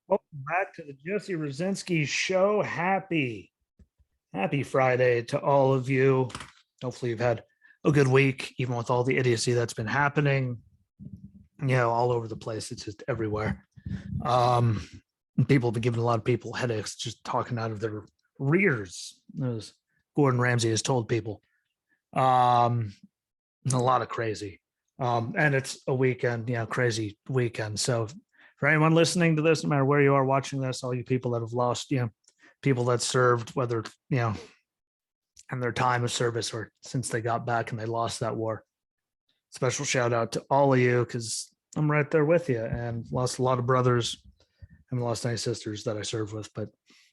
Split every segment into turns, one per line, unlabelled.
Welcome back to the Jesse Rucinski show. Happy Friday to all of you. Hopefully you've had a good week, even with all the idiocy that's been happening, all over the place. It's just everywhere. Um, People have been giving a lot of people headaches just talking out of their rears, as Gordon Ramsay has told people. A lot of crazy. And it's a weekend, crazy weekend. So for anyone listening to this, no matter where you are watching this, all you people that have lost, people that served, whether, in their time of service or since they got back and they lost that war. Special shout out to all of you because I'm right there with you and lost a lot of brothers and lost any sisters that I served with, but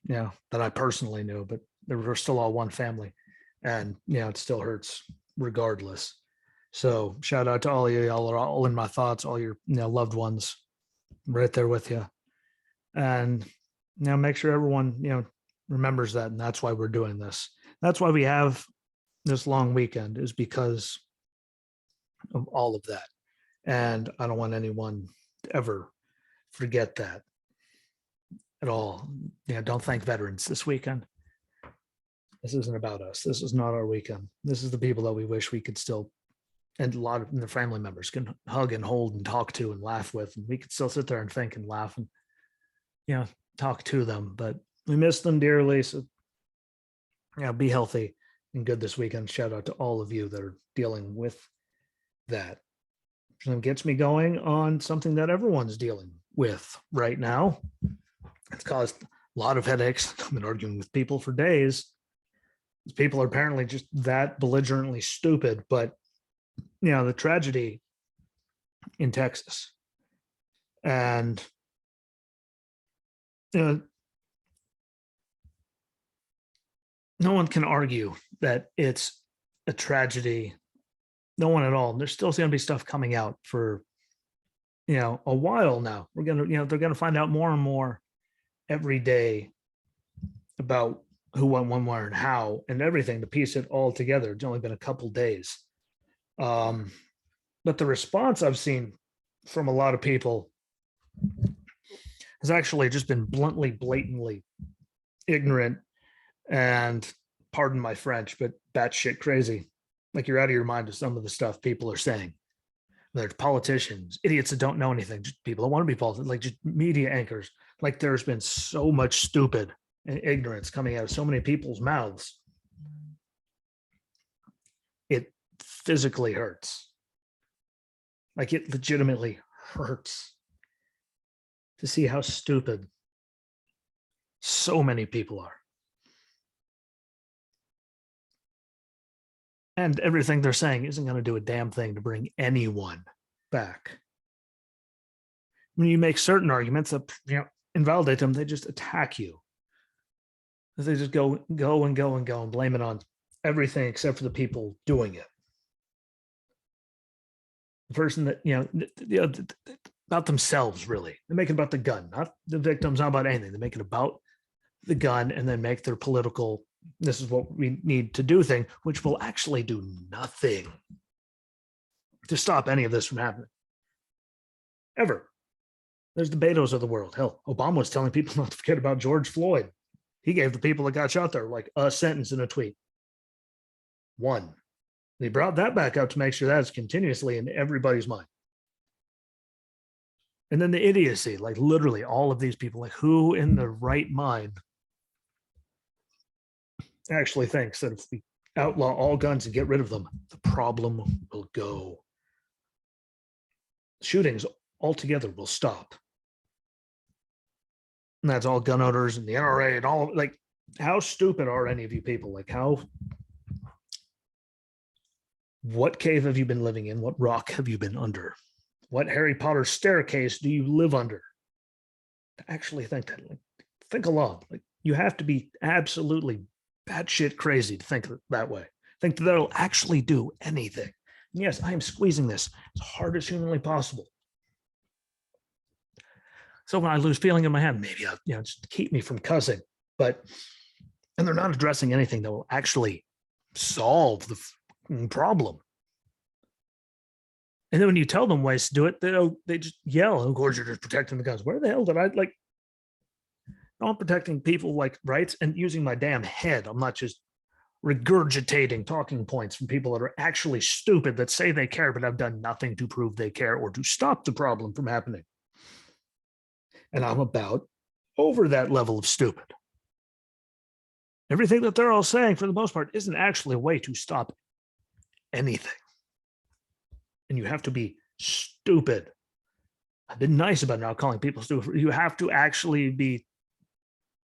that I personally knew, but they were still all one family. And it still hurts regardless. So shout out to all of you. Y'all are all in my thoughts, all your loved ones right there with you. And make sure everyone, remembers that. And that's why we're doing this. That's why we have this long weekend, is because of all of that. And I don't want anyone to ever forget that at all. Don't thank veterans this weekend. This isn't about us. This is not our weekend. This is the people that we wish we could still, and a lot of their family members can hug and hold and talk to and laugh with. And we could still sit there and think and laugh and, talk to them. But we miss them dearly. So, be healthy and good this weekend. Shout out to all of you that are dealing with that. It gets me going on something that everyone's dealing with right now. It's caused a lot of headaches. I've been arguing with people for days. People are apparently just that belligerently stupid, but the tragedy in Texas. And no one can argue that it's a tragedy. No one at all. There's still going to be stuff coming out for a while now. We're gonna they're going to find out more and more every day about who went when, where, and how, and everything to piece it all together. It's only been a couple days. But the response I've seen from a lot of people has actually just been blatantly ignorant and, pardon my French, but batshit crazy. Like, you're out of your mind with some of the stuff people are saying. Whether it's politicians, idiots that don't know anything, just people that want to be politicians, like just media anchors. Like, there's been so much stupid and ignorance coming out of so many people's mouths. It physically hurts. Like, it legitimately hurts to see how stupid so many people are. And everything they're saying isn't going to do a damn thing to bring anyone back. When you make certain arguments that invalidate them, they just attack you. They just go and blame it on everything except for the people doing it. The person that about themselves, really. They make it about the gun, not the victims, not about anything. They make it about the gun and then make their political, this is what we need to do thing, which will actually do nothing to stop any of this from happening. Ever. There's the Betos of the world. Hell, Obama was telling people not to forget about George Floyd. He gave the people that got shot there like a sentence in a tweet. One. And he brought that back up to make sure that's continuously in everybody's mind. And then the idiocy, like literally all of these people, like who in the right mind actually thinks that if we outlaw all guns and get rid of them, the problem will go. Shootings altogether will stop. And that's all gun owners and the NRA and all. Like, how stupid are any of you people? Like, what cave have you been living in? What rock have you been under? What Harry Potter staircase do you live under? To actually think that, like, think along. Like, you have to be absolutely batshit crazy to think that way. Think that that'll actually do anything. And yes, I am squeezing this as hard as humanly possible. So when I lose feeling in my hand, maybe I'll, just keep me from cussing. But, and they're not addressing anything that will actually solve the problem. And then when you tell them ways to do it, they just yell. And of course, you're just protecting the guns. Where the hell did I, like, No, I'm protecting people like rights and using my damn head. I'm not just regurgitating talking points from people that are actually stupid that say they care, but have done nothing to prove they care or to stop the problem from happening. And I'm about over that level of stupid. Everything that they're all saying, for the most part, isn't actually a way to stop anything. And you have to be stupid. I've been nice about not calling people stupid. You have to actually be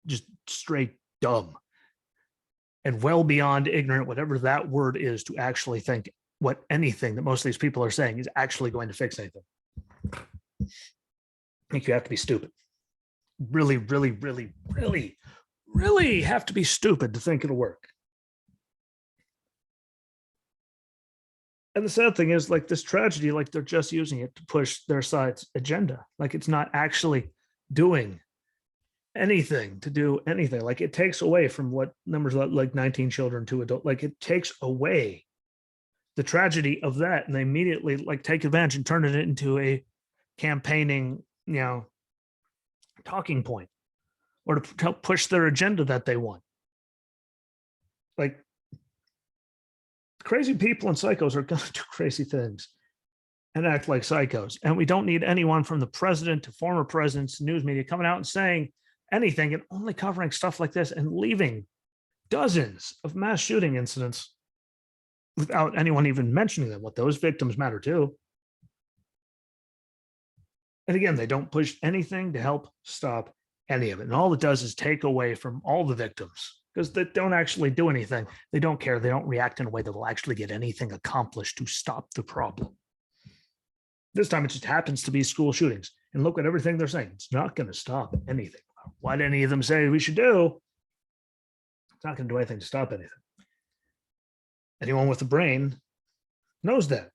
just straight dumb and well beyond ignorant, whatever that word is, to actually think what anything that most of these people are saying is actually going to fix anything. I think you have to be stupid. Really, really, really, really, really have to be stupid to think it'll work. And the sad thing is, like, this tragedy, like, they're just using it to push their side's agenda. Like, it's not actually doing anything to do anything. Like, it takes away from what numbers like 19 children to adult. Like, it takes away the tragedy of that, and they immediately like take advantage and turn it into a campaigning, talking point, or to help push their agenda that they want. Like, crazy people and psychos are going to do crazy things and act like psychos. And we don't need anyone from the president to former presidents, news media coming out and saying anything and only covering stuff like this and leaving dozens of mass shooting incidents without anyone even mentioning them. What those victims matter too. And again, they don't push anything to help stop any of it. And all it does is take away from all the victims, because they don't actually do anything. They don't care. They don't react in a way that will actually get anything accomplished to stop the problem. This time it just happens to be school shootings. And look at everything they're saying. It's not going to stop anything. What any of them say we should do, it's not going to do anything to stop anything. Anyone with a brain knows that.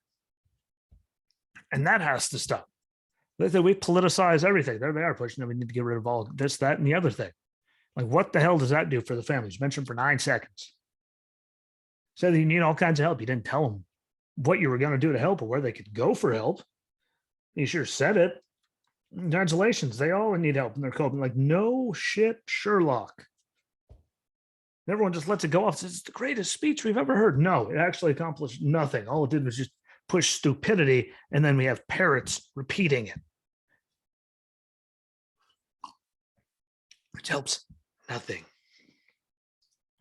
And that has to stop. We politicize everything. There they are pushing that we need to get rid of all this, that, and the other thing. Like, what the hell does that do for the families? You mentioned for 9 seconds. Said that you need all kinds of help. You didn't tell them what you were going to do to help or where they could go for help. You sure said it. Congratulations. They all need help and they're coping. Like, no shit, Sherlock. Everyone just lets it go off. Says it's the greatest speech we've ever heard. No, it actually accomplished nothing. All it did was just push stupidity, and then we have parrots repeating it, which helps nothing.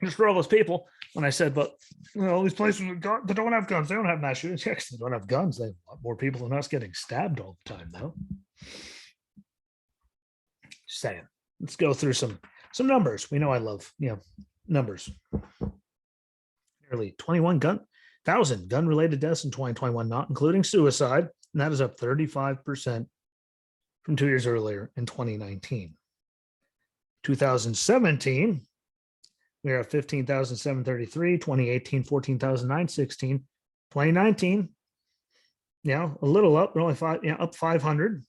Just for all those people, when I said, but all these places that don't have guns, they don't have mass shootings. Yes, they don't have guns. They have a lot more people than us getting stabbed all the time, though. Just saying. Let's go through some numbers. We know I love, numbers. Nearly 21,000 gun-related deaths in 2021, not including suicide, and that is up 35% from 2 years earlier in 2019. 2017, we are at 15,733. 2018, 14,916. 2019, a little up, we're only up 500,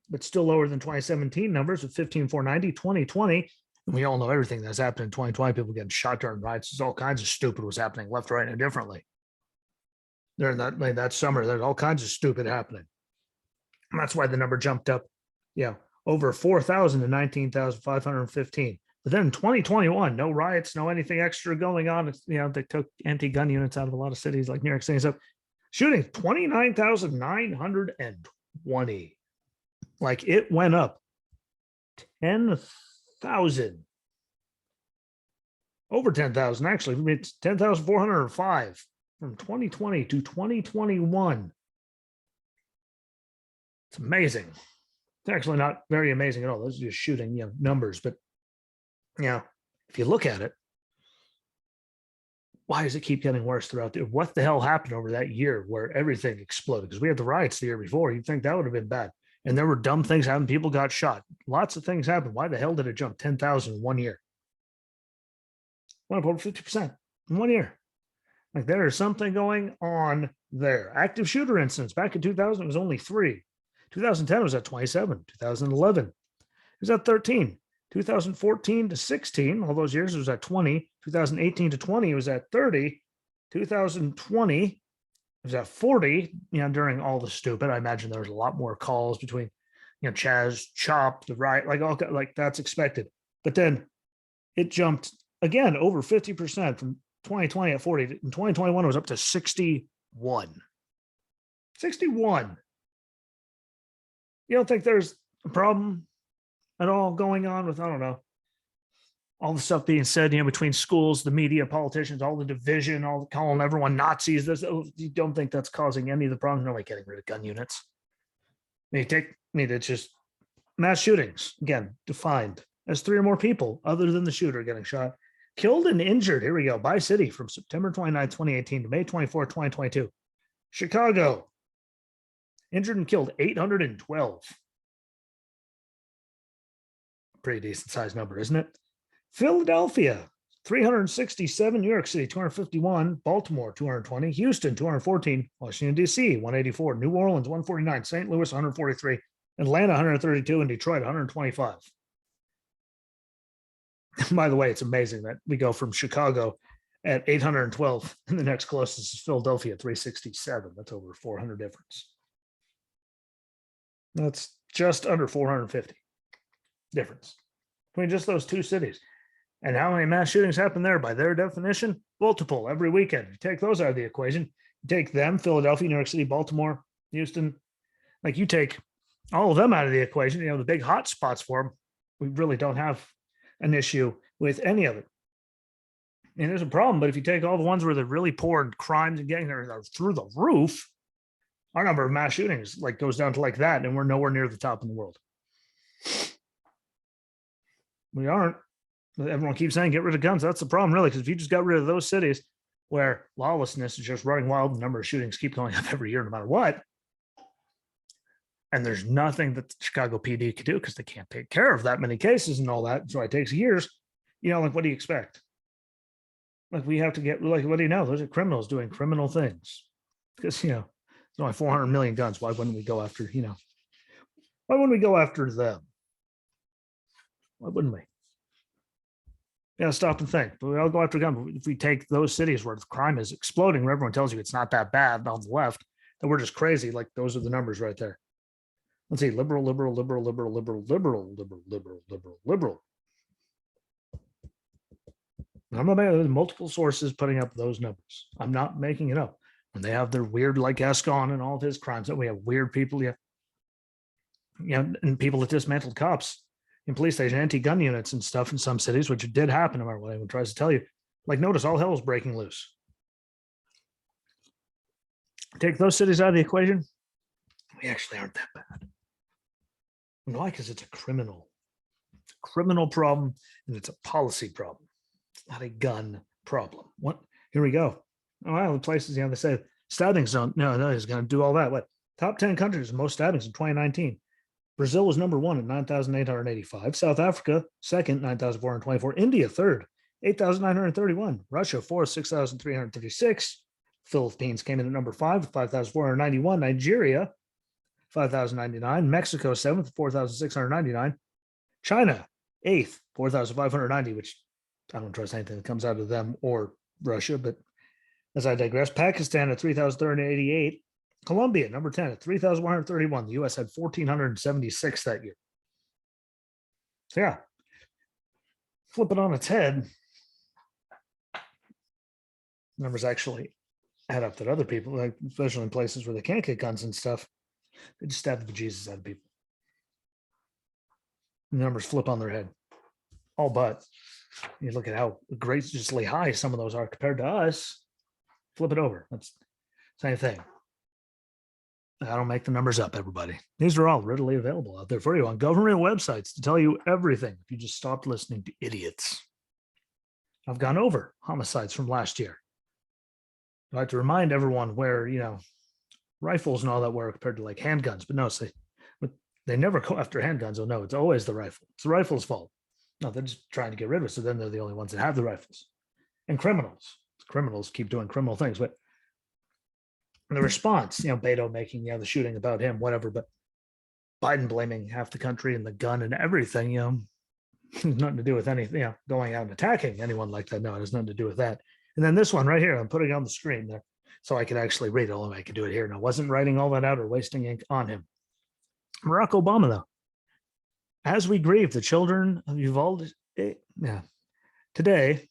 but still lower than 2017 numbers of 15,490. 2020, and we all know everything that's happened in 2020. People getting shot during riots. There's all kinds of stupid was happening left, right, and differently. During that summer, there's all kinds of stupid happening. And that's why the number jumped up, over 4,000 to 19,515. But then in 2021, no riots, no anything extra going on. They took anti-gun units out of a lot of cities like New York City and stuff. Shooting 29,920. Like, it went up 10,000. Over 10,000, actually. It's 10,405 from 2020 to 2021. It's amazing. It's actually not very amazing at all. Those are just shooting, numbers. But, if you look at it, why does it keep getting worse throughout the year? What the hell happened over that year where everything exploded? Because we had the riots the year before. You'd think that would have been bad. And there were dumb things happening. People got shot. Lots of things happened. Why the hell did it jump 10,000 in 1 year? Went up over 50% in 1 year. Like, there is something going on there. Active shooter incidents back in 2000, it was only 3. 2010 was at 27. 2011 it was at 13. 2014 to 16, all those years, it was at 20. 2018 to 20, it was at 30. 2020, it was at 40. During all the stupid, I imagine there was a lot more calls between, Chaz, Chop, the riot, like all like that's expected. But then it jumped again over 50% from 2020 at 40. In 2021, it was up to 61. 61. You don't think there's a problem at all going on with, I don't know, all the stuff being said, between schools, the media, politicians, all the division, all calling everyone Nazis. You don't think that's causing any of the problems? No, like getting rid of gun units. It's just mass shootings, again, defined as 3 or more people other than the shooter getting shot, killed and injured. Here we go. By city from September 29, 2018 to May 24, 2022. Chicago, injured and killed 812. Pretty decent sized number, isn't it? Philadelphia, 367. New York City, 251. Baltimore, 220. Houston, 214. Washington, D.C., 184. New Orleans, 149. St. Louis, 143. Atlanta, 132. And Detroit, 125. By the way, it's amazing that we go from Chicago at 812, and the next closest is Philadelphia, 367. That's over 400 difference. That's just under 450 difference between just those 2 cities. And how many mass shootings happen there? By their definition, multiple every weekend. You take those out of the equation, you take them, Philadelphia, New York City, Baltimore, Houston, like you take all of them out of the equation, the big hot spots for them, we really don't have an issue with any of it. And there's a problem, but if you take all the ones where they're really poor and crimes and gangs are through the roof, our number of mass shootings goes down to like that, and we're nowhere near the top in the world. We aren't. Everyone keeps saying get rid of guns. That's the problem, really, because if you just got rid of those cities where lawlessness is just running wild, the number of shootings keep going up every year, no matter what. And there's nothing that the Chicago PD could do because they can't take care of that many cases and all that. So it takes years. What do you expect? We have to get, what do you know? Those are criminals doing criminal things. Because, there's only 400 million guns. Why wouldn't we go after, why wouldn't we go after them? Why wouldn't we? Stop and think. But we all go after guns. If we take those cities where the crime is exploding, where everyone tells you it's not that bad on the left, then we're just crazy. Those are the numbers right there. Let's see, liberal. I'm not making multiple sources putting up those numbers. I'm not making it up. When they have their weird, like Escon and all of his crimes, that we have weird people, and people that dismantled cops in police station, anti-gun units and stuff in some cities, which did happen, no matter what anyone tries to tell you. Notice all hell is breaking loose. Take those cities out of the equation, we actually aren't that bad. Why? Because it's a criminal problem, and it's a policy problem. It's not a gun problem. What? Here we go. Oh, well, the places, they say stabbings don't. No, he's going to do all that. What? Top 10 countries with most stabbings in 2019. Brazil was number 1 at 9,885. South Africa, second, 9,424. India, third, 8,931. Russia, fourth, 6,336. Philippines came in at number 5, 5,491. Nigeria, 5,099. Mexico, 7th, 4,699. China, 8th, 4,590, which I don't trust anything that comes out of them or Russia, but as I digress. Pakistan at 3,388. Colombia, number 10 at 3,131. The U.S. had 1,476 that year. So yeah, flip it on its head. Numbers actually add up that other people, especially in places where they can't get guns and stuff, they just stab the bejesus out of people. The numbers flip on their head. All but. You look at how graciously high some of those are compared to us. Flip it over. That's the same thing. I don't make the numbers up, everybody. These are all readily available out there for you on government websites to tell you everything. If you just stopped listening to idiots. I've gone over homicides from last year. I like to remind everyone where, rifles and all that were compared to handguns. But no, they never go after handguns. Oh, no, it's always the rifle. It's the rifle's fault. No, they're just trying to get rid of it. So then they're the only ones that have the rifles. And criminals. Criminals keep doing criminal things. But the response, Beto making the shooting about him, whatever, but Biden blaming half the country and the gun and everything, nothing to do with anything, going out and attacking anyone like that. No, it has nothing to do with that. And then this one right here, I'm putting it on the screen there so I could actually read it. Only I could do it here. And I wasn't writing all that out or wasting ink on him. Barack Obama, though, As we grieve the children of Uvalde, yeah, today,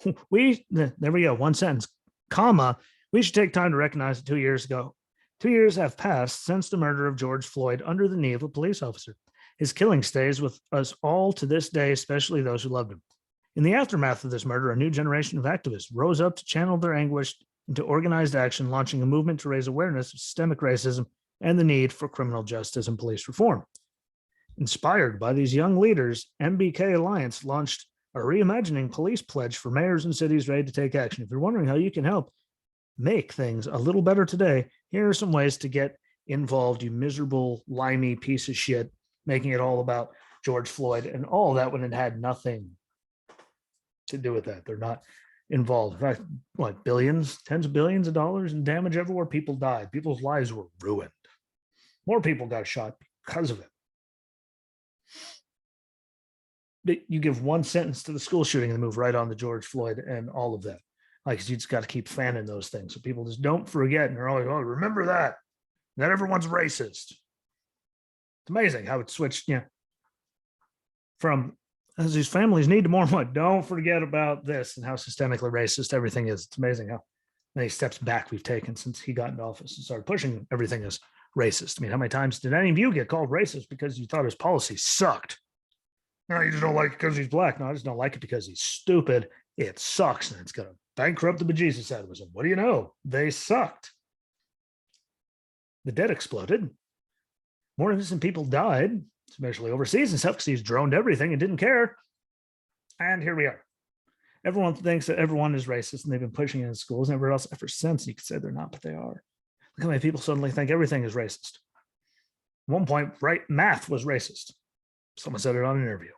there we go, one sentence, comma, we should take time to recognize that 2 years ago, 2 years have passed since the murder of George Floyd under the knee of a police officer. His killing stays with us all to this day, especially those who loved him. In the aftermath of this murder, a new generation of activists rose up to channel their anguish into organized action, launching a movement to raise awareness of systemic racism and the need for criminal justice and police reform. Inspired by these young leaders, MBK Alliance launched a reimagining police pledge for mayors and cities ready to take action. If you're wondering how you can help make things a little better today, here are some ways to get involved, you miserable, limey piece of shit, making it all about George Floyd and all that when it had nothing to do with that. They're not involved. In fact, what, billions, tens of billions of dollars in damage everywhere? People died. People's lives were ruined. More people got shot because of it. But you give one sentence to the school shooting and move right on to George Floyd and all of that. Like, you just got to keep fanning those things so people just don't forget. And they're always, oh, remember that. Not everyone's racist. It's amazing how it switched, from as these families need to more what, don't forget about this, and how systemically racist everything is. It's amazing how many steps back we've taken since he got into office and started pushing everything as racist. I mean, how many times did any of you get called racist because you thought his policy sucked? No, you just don't like it because he's black. No, I just don't like it because he's stupid. It sucks, and it's going to bankrupt the bejesus out of us. And what do you know? They sucked. The debt exploded. More innocent people died, especially overseas and stuff, because he's droned everything and didn't care. And here we are. Everyone thinks that everyone is racist, and they've been pushing it in schools and everywhere else ever since. You could say they're not, but they are. Look how many people suddenly think everything is racist. At one point, right, math was racist. Someone said it on an interview.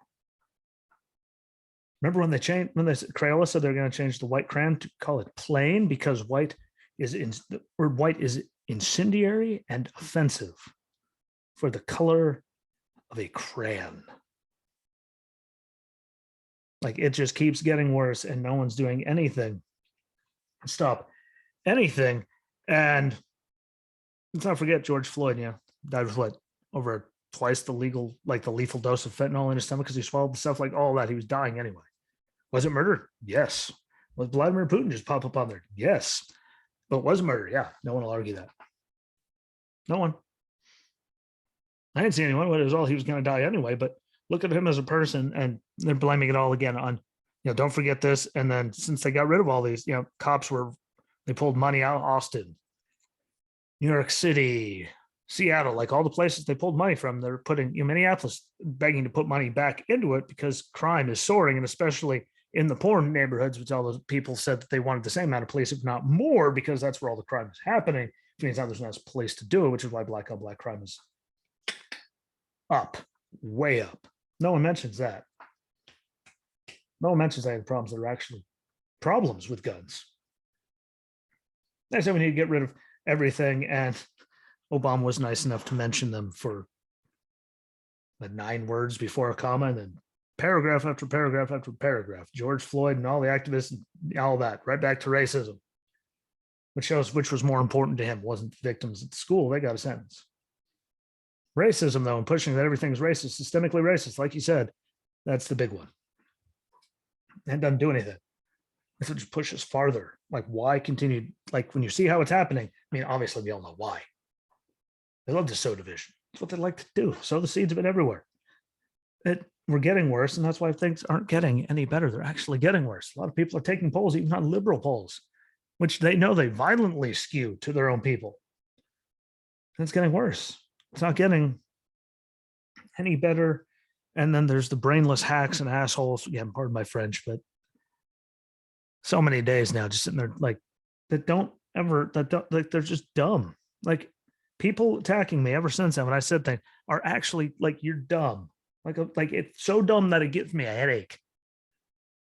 Remember when Crayola said they're going to change the white crayon to call it plain because white is incendiary and offensive for the color of a crayon. Like, it just keeps getting worse and no one's doing anything. Stop anything. And let's not forget George Floyd, died with what, over twice the lethal dose of fentanyl in his stomach because he swallowed the stuff, like all that. He was dying anyway. Was it murder? Yes. Was Vladimir Putin just pop up on there? Yes. But was it murder? Yeah. No one will argue that. No one. I didn't see anyone, but it was all he was going to die anyway. But look at him as a person, and they're blaming it all again on, don't forget this. And then since they got rid of all these, cops they pulled money out of Austin, New York City, Seattle, like all the places they pulled money from, they're putting Minneapolis begging to put money back into it because crime is soaring, and especially in the poor neighborhoods, which all those people said that they wanted the same amount of police, if not more, because that's where all the crime is happening. Which means now there's not a place to do it, which is why black on black crime is up, way up. No one mentions that. No one mentions any of the problems that are actually problems with guns. They said we need to get rid of everything, and Obama was nice enough to mention them for the 9 words before a comma, and then paragraph after paragraph after paragraph. George Floyd and all the activists and all that, right back to racism, which shows which was more important to him. It wasn't the victims at school. They got a sentence. Racism, though, and pushing that everything's racist, systemically racist, like you said, that's the big one. And doesn't do anything. It just pushes farther. Like, why continue? Like, when you see how it's happening, I mean, obviously we all know why. They love to sow division. It's what they like to do. Sow the seeds of it everywhere. We're getting worse, and that's why things aren't getting any better. They're actually getting worse. A lot of people are taking polls, even on liberal polls, which they know they violently skew to their own people. And it's getting worse. It's not getting any better. And then there's the brainless hacks and assholes. Again, pardon my French, but so many days now just sitting there like they're just dumb. Like, people attacking me ever since then when I said things are actually like, you're dumb. Like it's so dumb that it gives me a headache.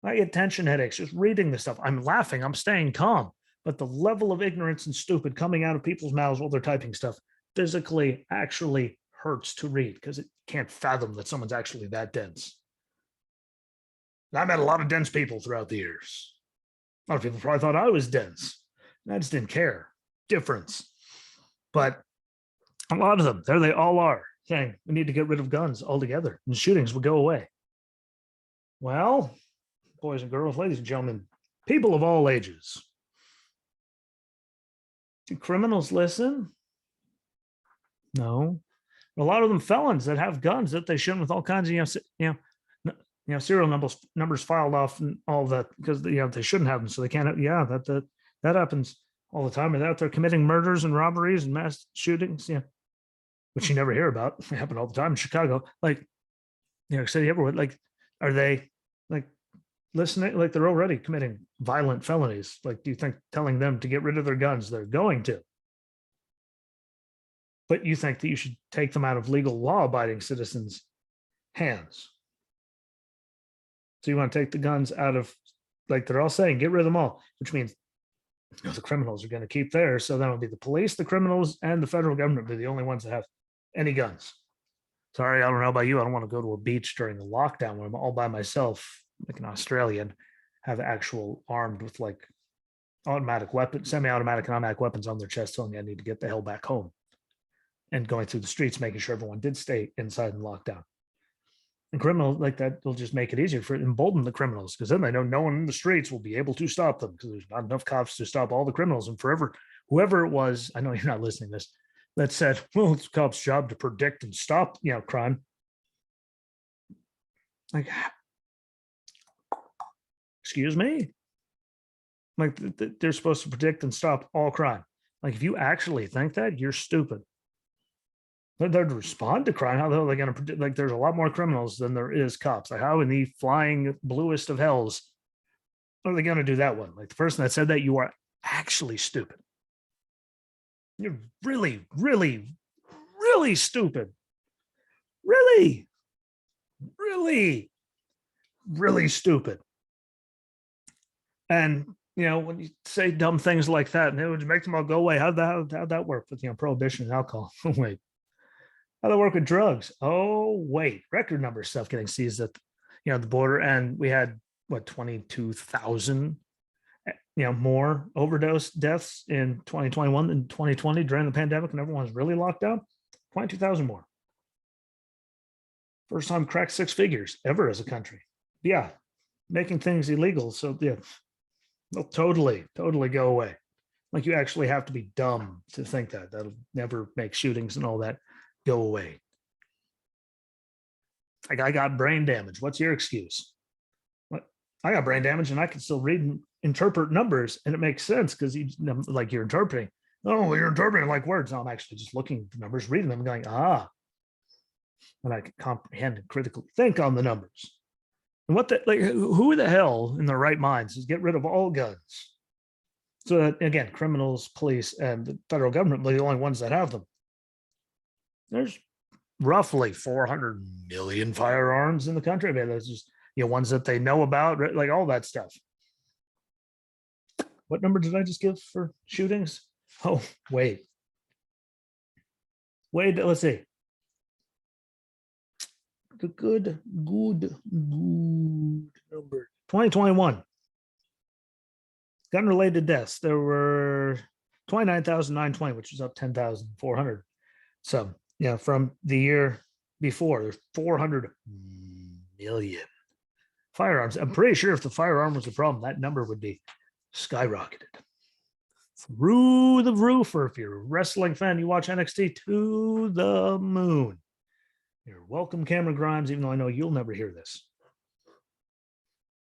I get tension headaches just reading this stuff. I'm laughing, I'm staying calm, but the level of ignorance and stupid coming out of people's mouths while they're typing stuff physically actually hurts to read because it can't fathom that someone's actually that dense. And I met a lot of dense people throughout the years. A lot of people probably thought I was dense. I just didn't care. Difference. But a lot of them, there they all are. saying we need to get rid of guns altogether and shootings would go away. Well, boys and girls, ladies and gentlemen, people of all ages, do criminals listen? No. A lot of them felons that have guns that they shouldn't, with all kinds of serial numbers filed off and all that because they shouldn't have them, so they can't. Yeah, that happens all the time. They're out there committing murders and robberies and mass shootings. Yeah, which you never hear about. They happen all the time in Chicago, like New York City, everywhere. Like, are they like listening? Like they're already committing violent felonies. Like, do you think telling them to get rid of their guns, they're going to? But you think that you should take them out of legal law-abiding citizens' hands. So you want to take the guns out of, like they're all saying, get rid of them all, which means the criminals are going to keep theirs. So then it'll be the police, the criminals, and the federal government be the only ones that have any guns. Sorry, I don't know about you. I don't want to go to a beach during the lockdown when I'm all by myself, like an Australian, have actual armed with like automatic weapons, semi-automatic and automatic weapons on their chest, telling me I need to get the hell back home. And going through the streets, making sure everyone did stay inside and lockdown. And criminals like that will just make it easier for embolden the criminals, because then they know no one in the streets will be able to stop them because there's not enough cops to stop all the criminals. And forever, whoever it was, I know you're not listening to this, that said, well, it's the cops' job to predict and stop, crime. Like, excuse me? Like they're supposed to predict and stop all crime. Like, if you actually think that, you're stupid. They'd respond to crime. How the hell are they going to predict? Like, there's a lot more criminals than there is cops. Like, how in the flying bluest of hells are they going to do that one? Like, the person that said that, you are actually stupid. You're really, really, really stupid. Really, really, really stupid. And when you say dumb things like that, and it would make them all go away. How'd that work with prohibition and alcohol? Wait. How'd that work with drugs? Oh, wait. Record number of stuff getting seized at the border. And we had 22,000 more overdose deaths in 2021 than 2020 during the pandemic, and everyone was really locked down. 22,000 more. First time cracked six figures ever as a country. Yeah. Making things illegal. So yeah, they'll totally go away. Like, you actually have to be dumb to think that'll never make shootings and all that go away. Like, I got brain damage. What's your excuse? What? I got brain damage and I can still read and interpret numbers, and it makes sense because you're interpreting. Oh, you're interpreting like words. No, I'm actually just looking at the numbers, reading them, and going, and I can comprehend and critically think on the numbers. And who the hell in their right minds is get rid of all guns? So that, again, criminals, police, and the federal government are the only ones that have them. There's roughly 400 million firearms in the country. I mean, there's just ones that they know about, right? Like all that stuff. What number did I just give for shootings? Oh, wait, let's see. The good number. 2021. Gun-related deaths. There were 29,920, which was up 10,400. So, from the year before, there's 400 million firearms. I'm pretty sure if the firearm was the problem, that number would be skyrocketed through the roof. Or if you're a wrestling fan, you watch NXT, to the moon. You're welcome, Cameron Grimes, even though I know you'll never hear this.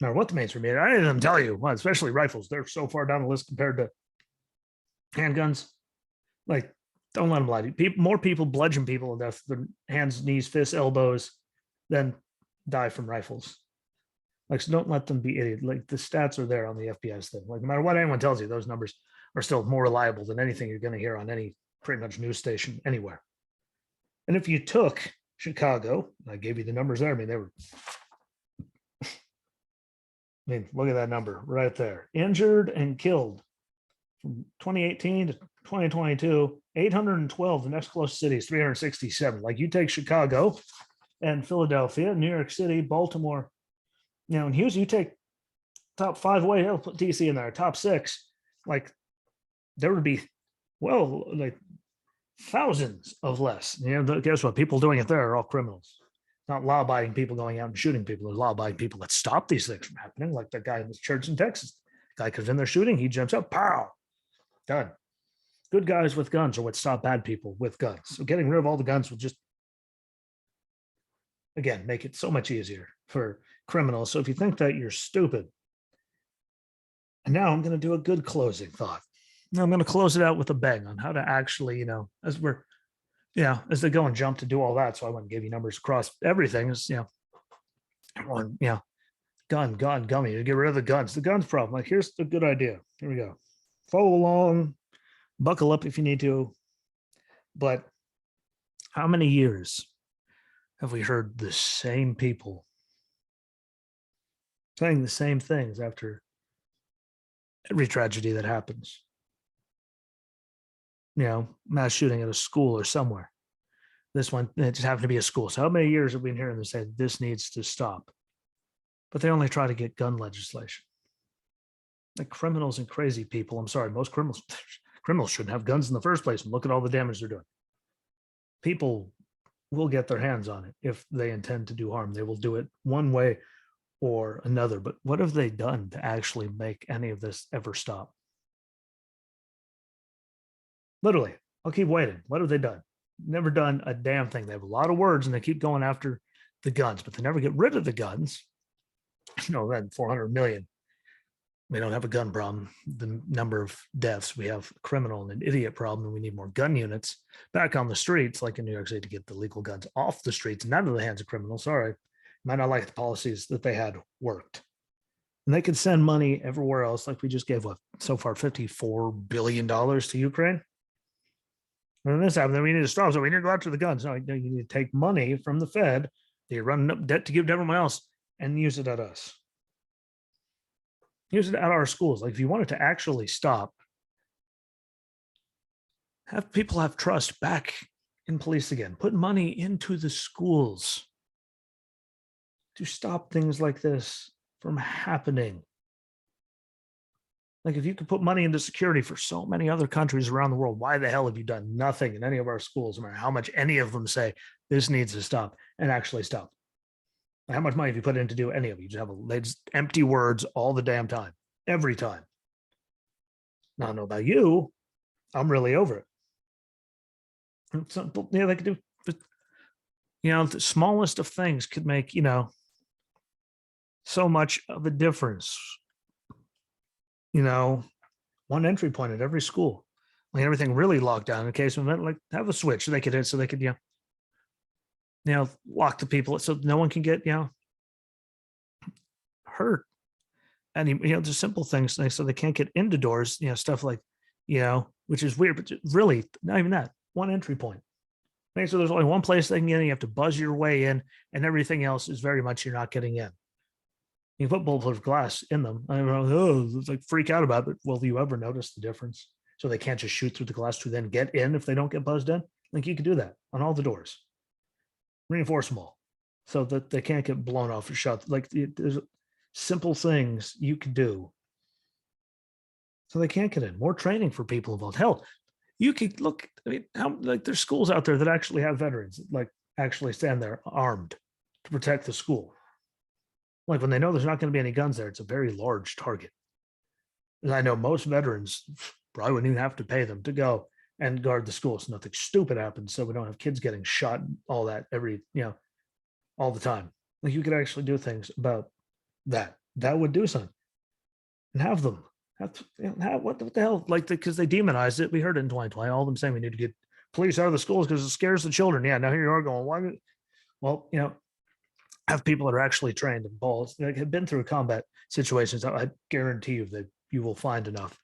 No matter what the mainstream media, I didn't even tell you, especially rifles. They're so far down the list compared to handguns. Like, don't let them lie to you. More people bludgeon people to death than hands, knees, fists, elbows than die from rifles. Like, so don't let them be idiots. Like, the stats are there on the FBI's thing. Like, no matter what anyone tells you, those numbers are still more reliable than anything you're going to hear on any pretty much news station anywhere. And if you took Chicago, I gave you the numbers there. I mean, look at that number right there. Injured and killed from 2018 to 2022, 812. The next closest city is 367. Like, you take Chicago and Philadelphia, New York City, Baltimore, and Houston, you take top five away, I'll put DC in there, top six, like, there would be, like thousands of less. Guess what? People doing it there are all criminals. Not law-abiding people going out and shooting people. There's law-abiding people that stop these things from happening, like that guy in this church in Texas. Guy comes in there shooting, he jumps up, pow, done. Good guys with guns are what stop bad people with guns. So getting rid of all the guns will just, again, make it so much easier for criminals. So if you think that you're stupid, and now I'm going to do a good closing thought. Now I'm going to close it out with a bang on how to actually, as they go and jump to do all that. So I wouldn't give you numbers across everything. Is everyone, gun, gummy. You get rid of the guns. The guns problem. Like, here's the good idea. Here we go. Follow along, buckle up if you need to. But how many years have we heard the same people saying the same things after every tragedy that happens? Mass shooting at a school or somewhere. This one, it just happened to be a school. So how many years have we been hearing them say this needs to stop? But they only try to get gun legislation. Like criminals and crazy people. I'm sorry, most criminals shouldn't have guns in the first place, and look at all the damage they're doing. People will get their hands on it if they intend to do harm. They will do it one way or another. But what have they done to actually make any of this ever stop? Literally, I'll keep waiting. What have they done? Never done a damn thing. They have a lot of words and they keep going after the guns, but they never get rid of the guns. That 400 million. We don't have a gun problem. The number of deaths, we have a criminal and an idiot problem, and we need more gun units back on the streets, like in New York City, to get the legal guns off the streets and out of the hands of criminals. Sorry, might not like the policies that they had worked. And they could send money everywhere else, like we just gave, so far, $54 billion to Ukraine. And then this happened, then we need to stop. So we need to go after the guns. No, you need to take money from the Fed that you're running up debt to give to everyone else and use it at us. Use it at our schools. Like, if you want it to actually stop, have people have trust back in police again. Put money into the schools to stop things like this from happening. Like, if you could put money into security for so many other countries around the world, why the hell have you done nothing in any of our schools, no matter how much any of them say this needs to stop, and actually stop? How much money have you put in to do any of it? You just they just empty words all the damn time, every time. Now, I don't know about you, I'm really over it. They could do, the smallest of things could make, so much of a difference. One entry point at every school, like everything really locked down in case of event, like have a switch so they could lock the people so no one can get, hurt. And, just simple things like, so they can't get into doors, stuff like, which is weird, but really not even that. One entry point. Okay, so there's only one place they can get in. You have to buzz your way in, and everything else is very much you're not getting in. You put bulletproof glass in them. I don't know, it's like freak out about it. Well, do you ever notice the difference? So they can't just shoot through the glass to then get in if they don't get buzzed in. Like, you can do that on all the doors. Reinforce them all so that they can't get blown off or shot. Like, there's simple things you can do so they can't get in. More training for people involved. Hell, you could look. There's schools out there that actually have veterans that actually stand there armed to protect the school. Like, when they know there's not going to be any guns there, it's a very large target. And I know most veterans probably wouldn't even have to pay them to go and guard the school, so nothing stupid happens, so we don't have kids getting shot, all that all the time. Like, you could actually do things about that. That would do something. And have them. What the hell? Like, because they demonized it. We heard it in 2020. All of them saying we need to get police out of the schools because it scares the children. Yeah, now here you are going, why? Well, have people that are actually trained in balls, that have been through combat situations. I guarantee you that you will find enough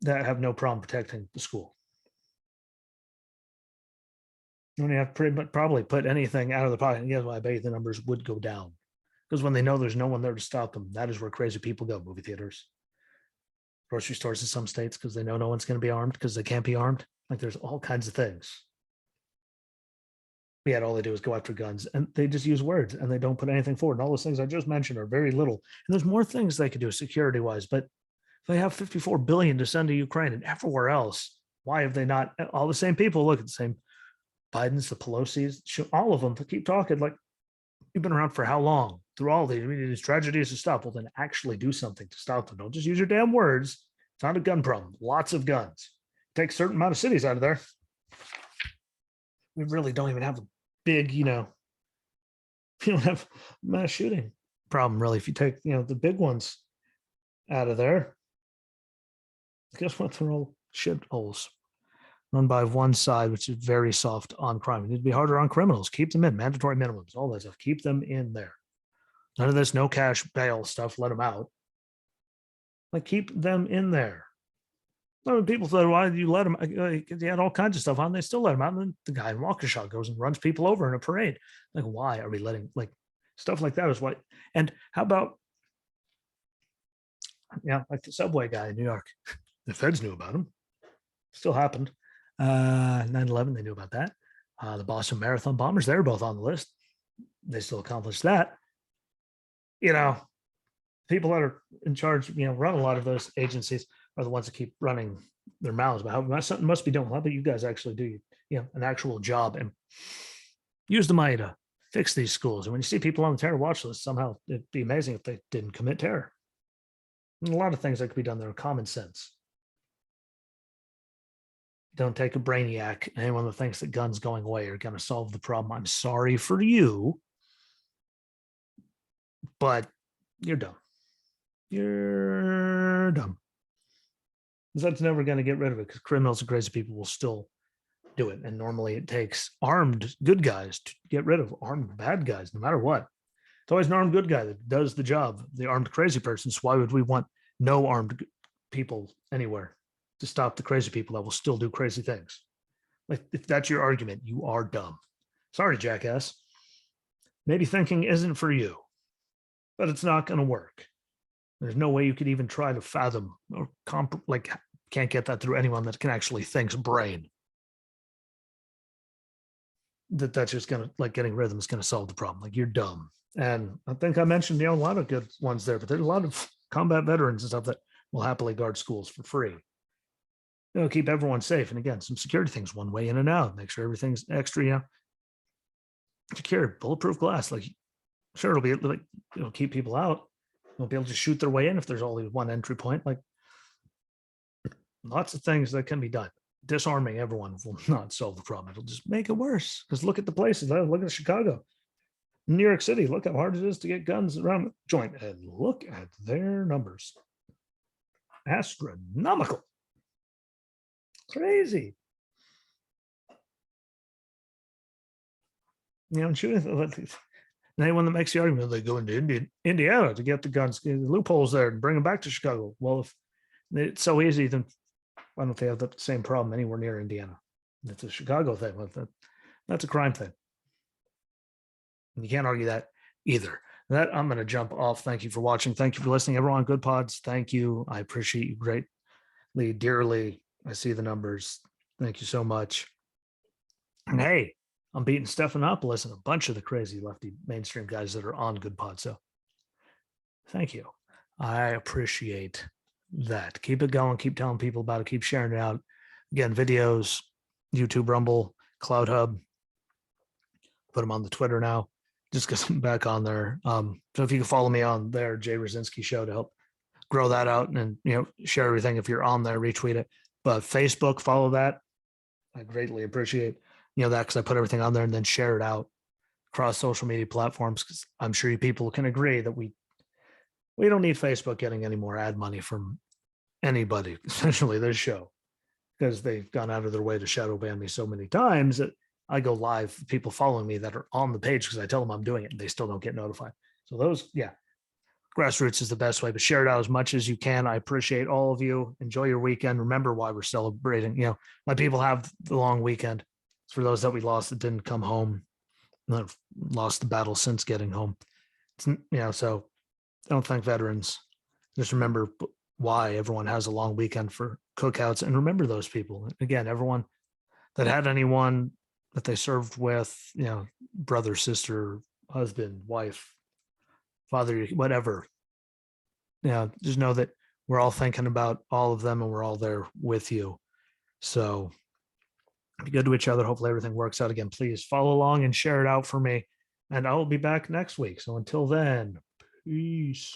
that have no problem protecting the school. You don't have to probably put anything out of the pocket. And guess what? I bet the numbers would go down, because when they know there's no one there to stop them, that is where crazy people go. Movie theaters, grocery stores in some states, because they know no one's going to be armed because they can't be armed. Like, there's all kinds of things. Yet all they do is go after guns, and they just use words and they don't put anything forward. And all those things I just mentioned are very little. And there's more things they could do security wise, but if they have $54 billion to send to Ukraine and everywhere else, Why have they not? All the same people, look at the same Biden's, the Pelosi's, all of them to keep talking like, you've been around for how long? Through all these tragedies to stop. Well, then actually do something to stop them. Don't just use your damn words. It's not a gun problem. Lots of guns. Take a certain amount of cities out of there. We really don't even have a big, you don't have mass shooting problem really. If you take, the big ones out of there, guess what? They're all shit holes run by one side, which is very soft on crime. It needs to be harder on criminals. Keep them in, mandatory minimums, all that stuff. Keep them in there. None of this no cash bail stuff. Let them out. Like, keep them in there. People said, why did you let them? They had all kinds of stuff on. They still let them out. And then the guy in Waukesha goes and runs people over in a parade. Like, why are we letting, stuff like that is what? And how about, like the subway guy in New York? The feds knew about him. Still happened. 9/11, they knew about that. The Boston Marathon bombers, they were both on the list. They still accomplished that. People that are in charge, run a lot of those agencies are the ones that keep running their mouths. But something must be done. How about you guys actually do, an actual job and use the money to fix these schools? And when you see people on the terror watch list, somehow it'd be amazing if they didn't commit terror. And a lot of things that could be done there are common sense. Don't take a brainiac. Anyone that thinks that guns going away are going to solve the problem, I'm sorry for you, but you're dumb. You're dumb. That's never going to get rid of it, because criminals and crazy people will still do it. And normally it takes armed good guys to get rid of armed bad guys, no matter what. It's always an armed good guy that does the job. The armed crazy person. So why would we want no armed people anywhere to stop the crazy people that will still do crazy things? Like, if that's your argument, you are dumb. Sorry, jackass. Maybe thinking isn't for you, but it's not going to work. There's no way you could even try to fathom or can't get that through anyone that can actually think's brain. That's just going to, getting rid of them is going to solve the problem. Like, you're dumb. And I think I mentioned, a lot of good ones there, but there's a lot of combat veterans and stuff that will happily guard schools for free. Keep everyone safe. And again, some security things, one way in and out, make sure everything's extra, secure, bulletproof glass. Sure, it'll be it'll keep people out. They'll be able to shoot their way in if there's only one entry point. Lots of things that can be done. Disarming everyone will not solve the problem. It'll just make it worse. Because look at the places. Look at Chicago, New York City. Look how hard it is to get guns around the joint. And look at their numbers. Astronomical. Crazy. Shooting. Anyone that makes the argument, they go into Indiana to get the guns, the loopholes there, and bring them back to Chicago. Well, if it's so easy, then why don't they have the same problem anywhere near Indiana? It's a Chicago thing. That's a crime thing. And you can't argue that either. That I'm going to jump off. Thank you for watching. Thank you for listening, everyone. Good pods. Thank you. I appreciate you greatly, dearly. I see the numbers. Thank you so much. And hey, I'm beating Stephanopoulos and a bunch of the crazy lefty mainstream guys that are on Good Pod. So thank you. I appreciate that. Keep it going. Keep telling people about it. Keep sharing it out. Again, videos, YouTube, Rumble, Cloud Hub. Put them on the Twitter now, just because I'm back on there. So if you can follow me on there, Jay Rucinski Show, to help grow that out, and share everything. If you're on there, retweet it. But Facebook, follow that. I greatly appreciate that, because I put everything on there and then share it out across social media platforms, because I'm sure you people can agree that we don't need Facebook getting any more ad money from anybody, especially this show, because they've gone out of their way to shadow ban me so many times that I go live, people following me that are on the page because I tell them I'm doing it and they still don't get notified. So those, grassroots is the best way, but share it out as much as you can. I appreciate all of you. Enjoy your weekend. Remember why we're celebrating. My people have the long weekend. It's for those that we lost that didn't come home, that lost the battle since getting home. So don't thank veterans. Just remember why everyone has a long weekend for cookouts, and remember those people. Again, everyone that had anyone that they served with, brother, sister, husband, wife, father, whatever, just know that we're all thinking about all of them and we're all there with you. So be good to each other. Hopefully everything works out. Again, please follow along and share it out for me. And I will be back next week. So until then, peace.